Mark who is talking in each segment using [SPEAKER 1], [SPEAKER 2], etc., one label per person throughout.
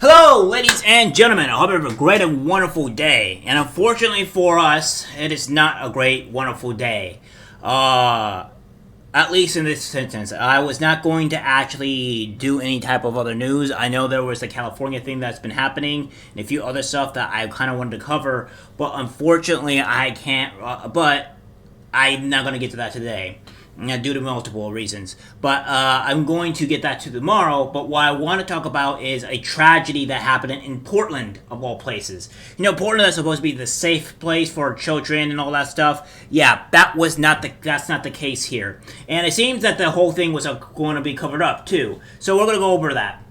[SPEAKER 1] Hello, ladies and gentlemen. I hope you have a great and wonderful day. And unfortunately for us, it is not a great, wonderful day. At least in this sentence. I was not going to actually do any type of other news. I know there was the California thing that's been happening and a few other stuff that I kind of wanted to cover. But unfortunately, I can't. But I'm not going to get to that today. Due to multiple reasons. But I'm going to get that to tomorrow. But what I want to talk about is a tragedy that happened in Portland, of all places. You know, Portland is supposed to be the safe place for children and all that stuff. Yeah, that's not the case here. And it seems that the whole thing was going to be covered up, too. So we're going to go over that.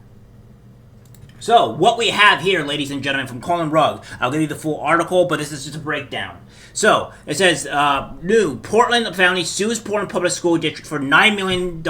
[SPEAKER 1] So, what we have here, ladies and gentlemen, from Colin Rugg. I'll give you the full article, but this is just a breakdown. So, it says, new Portland family sues Portland Public School District for $9 million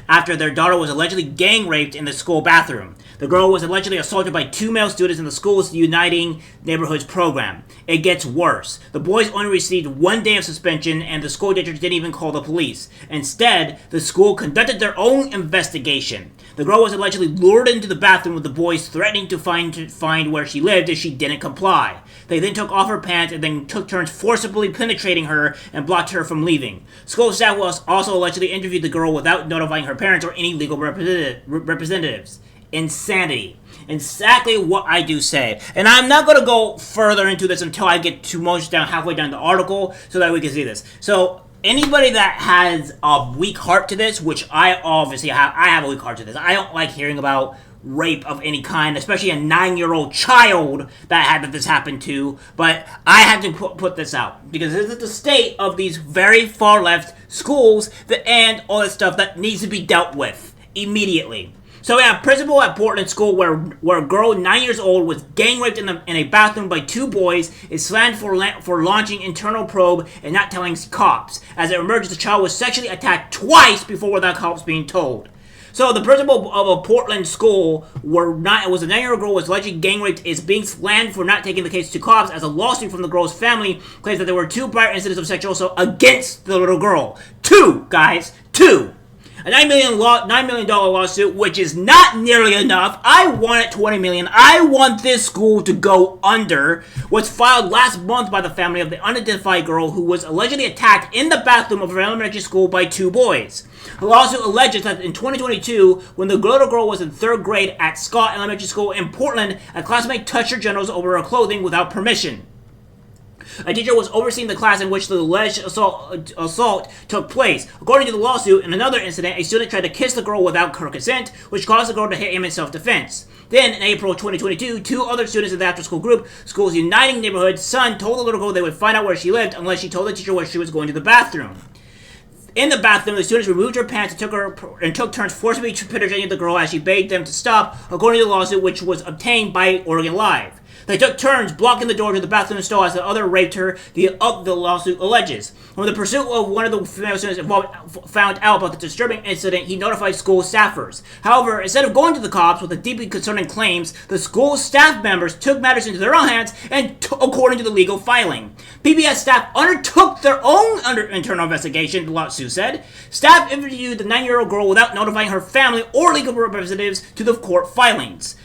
[SPEAKER 1] after their daughter was allegedly gang raped in the school bathroom. The girl was allegedly assaulted by two male students in the school's Uniting Neighborhoods program. It gets worse. The boys only received 1 day of suspension, and the school district didn't even call the police. Instead, the school conducted their own investigation. The girl was allegedly lured into the bathroom with the boys threatening to find where she lived if she didn't comply. They then took off her pants and then took turns forcibly penetrating her and blocked her from leaving. School staff was also allegedly interviewed the girl without notifying her parents or any legal representatives. Insanity. Exactly what I do say. And I'm not going to go further into this until I get too much halfway down the article so that we can see this. So, anybody that has a weak heart to this, which I obviously have, I have a weak heart to this. I don't like hearing about rape of any kind, especially a 9-year-old child that this happened to, but I had to put this out, because this is the state of these very far left schools and all that stuff that needs to be dealt with immediately. So we have a principal at Portland School where a girl 9 years old was gang raped in a bathroom by two boys is slammed for launching internal probe and not telling cops. As it emerges, the child was sexually attacked twice before without cops being told. So the principal of a Portland school where it was a 9-year-old girl was allegedly gang raped is being slammed for not taking the case to cops, as a lawsuit from the girl's family claims that there were two prior incidents of sexual assault against the little girl. Two, guys. Two. A $9 million lawsuit, which is not nearly enough. I want it $20 million. I want this school to go under. Was filed last month by the family of the unidentified girl who was allegedly attacked in the bathroom of her elementary school by two boys. The lawsuit alleges that in 2022, when the little girl was in 3rd grade at Scott Elementary School in Portland, a classmate touched her genitals over her clothing without permission. A teacher was overseeing the class in which the alleged assault took place. According to the lawsuit, in another incident, a student tried to kiss the girl without her consent, which caused the girl to hit him in self-defense. Then, in April 2022, two other students in the after-school group, School's Uniting Neighborhoods son, told the little girl they would find out where she lived unless she told the teacher where she was going to the bathroom. In the bathroom, the students removed her pants and took turns forcibly penetrating the girl as she begged them to stop, according to the lawsuit, which was obtained by Oregon Live. They took turns blocking the door to the bathroom stall as the other raped her, the lawsuit alleges. When the pursuit of one of the female students found out about the disturbing incident, he notified school staffers. However, instead of going to the cops with the deeply concerning claims, the school staff members took matters into their own hands, and according to the legal filing. PBS staff undertook their own internal investigation, the lawsuit said. Staff interviewed the 9-year-old girl without notifying her family or legal representatives to the court filings.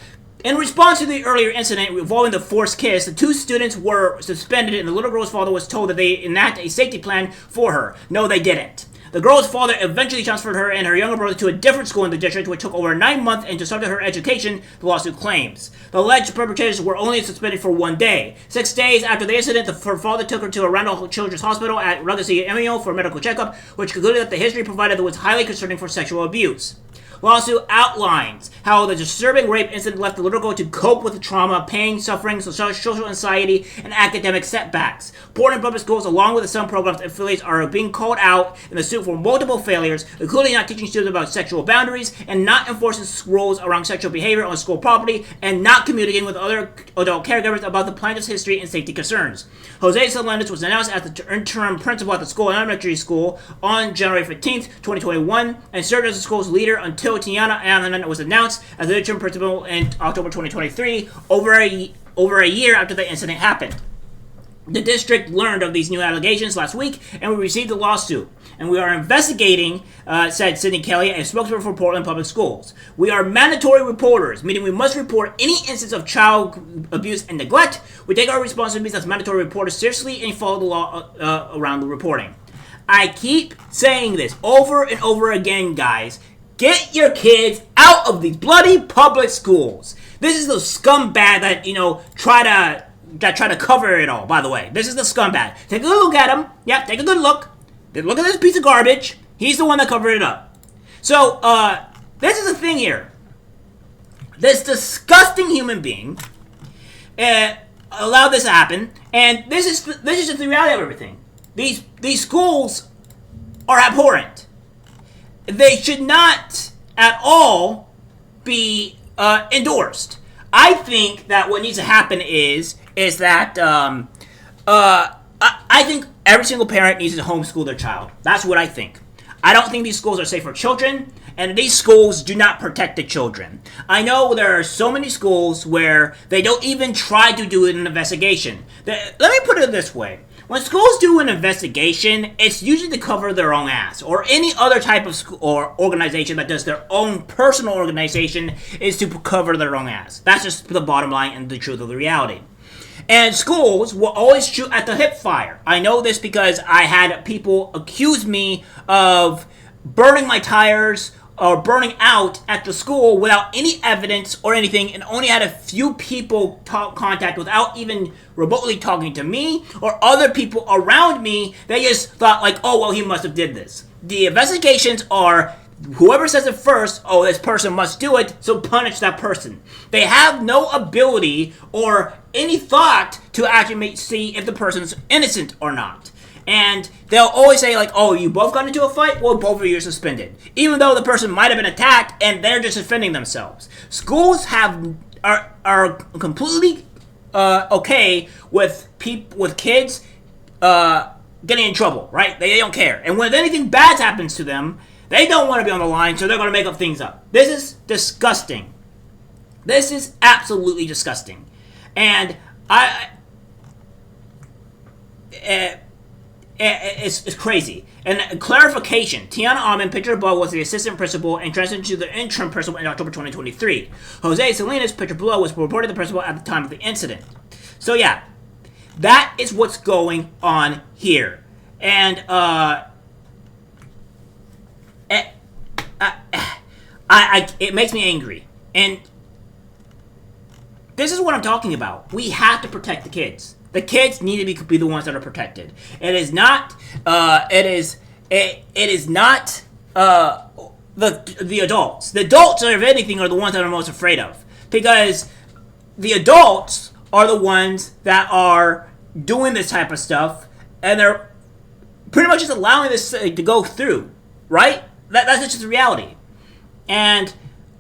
[SPEAKER 1] In response to the earlier incident involving the forced kiss, the two students were suspended and the little girl's father was told that they enact a safety plan for her. No, they didn't. The girl's father eventually transferred her and her younger brother to a different school in the district, which took over 9 months and disrupted her education, the lawsuit claims. The alleged perpetrators were only suspended for 1 day. 6 days after the incident, her father took her to a Randall Children's Hospital at Ruggesi, Emil for a medical checkup, which concluded that the history provided was highly concerning for sexual abuse. Lawsuit outlines how the disturbing rape incident left the little girl to cope with the trauma, pain, suffering, social anxiety, and academic setbacks. Portland Public Schools, along with the some programs and affiliates, are being called out in the suit for multiple failures, including not teaching students about sexual boundaries, and not enforcing rules around sexual behavior on school property, and not communicating with other adult caregivers about the plaintiff's history and safety concerns. Jose Solandes was announced as the interim principal at the school elementary school on January 15th, 2021, and served as the school's leader until Tiana Allen was announced as the interim principal in October 2023, over a year after the incident happened. The district learned of these new allegations last week, and we received a lawsuit. And we are investigating, said Sydney Kelly, a spokesperson for Portland Public Schools. We are mandatory reporters, meaning we must report any instance of child abuse and neglect. We take our responsibilities as mandatory reporters seriously and follow the law around the reporting. I keep saying this over and over again, guys. Get your kids out of these bloody public schools. This is the scumbag that, try to cover it all, by the way. This is the scumbag. Take a good look at him. Yeah, take a good look. Look at this piece of garbage. He's the one that covered it up. So, this is the thing here. This disgusting human being allowed this to happen, and this is just the reality of everything. These schools are abhorrent. They should not at all be endorsed. I think that what needs to happen is that I think every single parent needs to homeschool their child. That's what I think. I don't think these schools are safe for children, and these schools do not protect the children. I know there are so many schools where they don't even try to do an investigation. Let me put it this way. When schools do an investigation, it's usually to cover their own ass, or any other type of school or organization that does their own personal organization is to cover their own ass. That's just the bottom line and the truth of the reality. And schools will always shoot at the hip fire. I know this because I had people accuse me of burning my tires or burning out at the school without any evidence or anything, and only had a few people contact without even remotely talking to me or other people around me. They just thought like, oh, well, he must have did this. The investigations are whoever says it first, oh, this person must do it, so punish that person. They have no ability or any thought to actually see if the person's innocent or not. And they'll always say like, oh, you both got into a fight? Well, both of you are suspended. Even though the person might have been attacked and they're just defending themselves. Schools are completely okay with kids getting in trouble, right? They don't care. And when anything bad happens to them, they don't want to be on the line, so they're going to make up things up. This is disgusting. This is absolutely disgusting. And it's crazy. And clarification, Tiana Almond, picture above, was the assistant principal and transitioned to the interim principal in October 2023. Jose Salinas, picture below, was reported the principal at the time of the incident. So yeah, that is what's going on here. And it makes me angry. And this is what I'm talking about. We have to protect the kids. The kids need to be the ones that are protected. It is not. It is not the adults. The adults, if anything, are the ones that I'm most afraid of, because the adults are the ones that are doing this type of stuff, and they're pretty much just allowing this to go through. Right? That's just the reality. And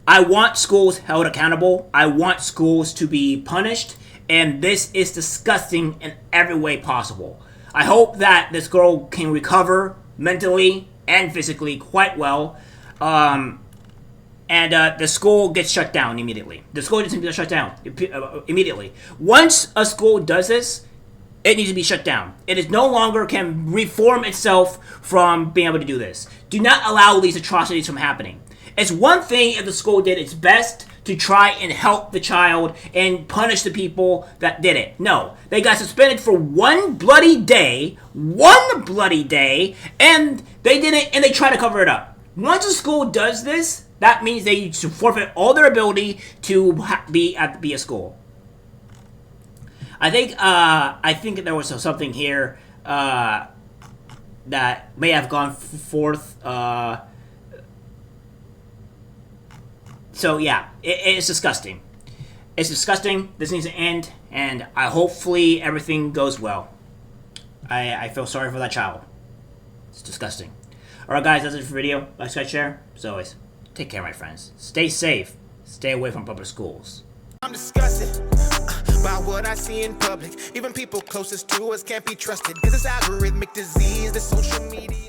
[SPEAKER 1] I want schools held accountable. I want schools to be punished. And this is disgusting in every way possible. I hope that this girl can recover mentally and physically quite well. And the school gets shut down immediately. The school just needs to be shut down immediately. Once a school does this, it needs to be shut down. It is no longer can reform itself from being able to do this. Do not allow these atrocities from happening. It's one thing if the school did its best to try and help the child and punish the people that did it. No, they got suspended for one bloody day, and they did it and they try to cover it up. Once a school does this, that means they need to forfeit all their ability to be a school. I think there was something here that may have gone forth. So yeah, it's disgusting. It's disgusting. This needs to end, and hopefully everything goes well. I feel sorry for that child. It's disgusting. Alright guys, that's it for the video. Like, subscribe, share. As always, take care, my friends. Stay safe. Stay away from public schools.
[SPEAKER 2] I'm disgusted by what I see in public. Even people closest to us can't be trusted. Cause it's algorithmic disease, the social media.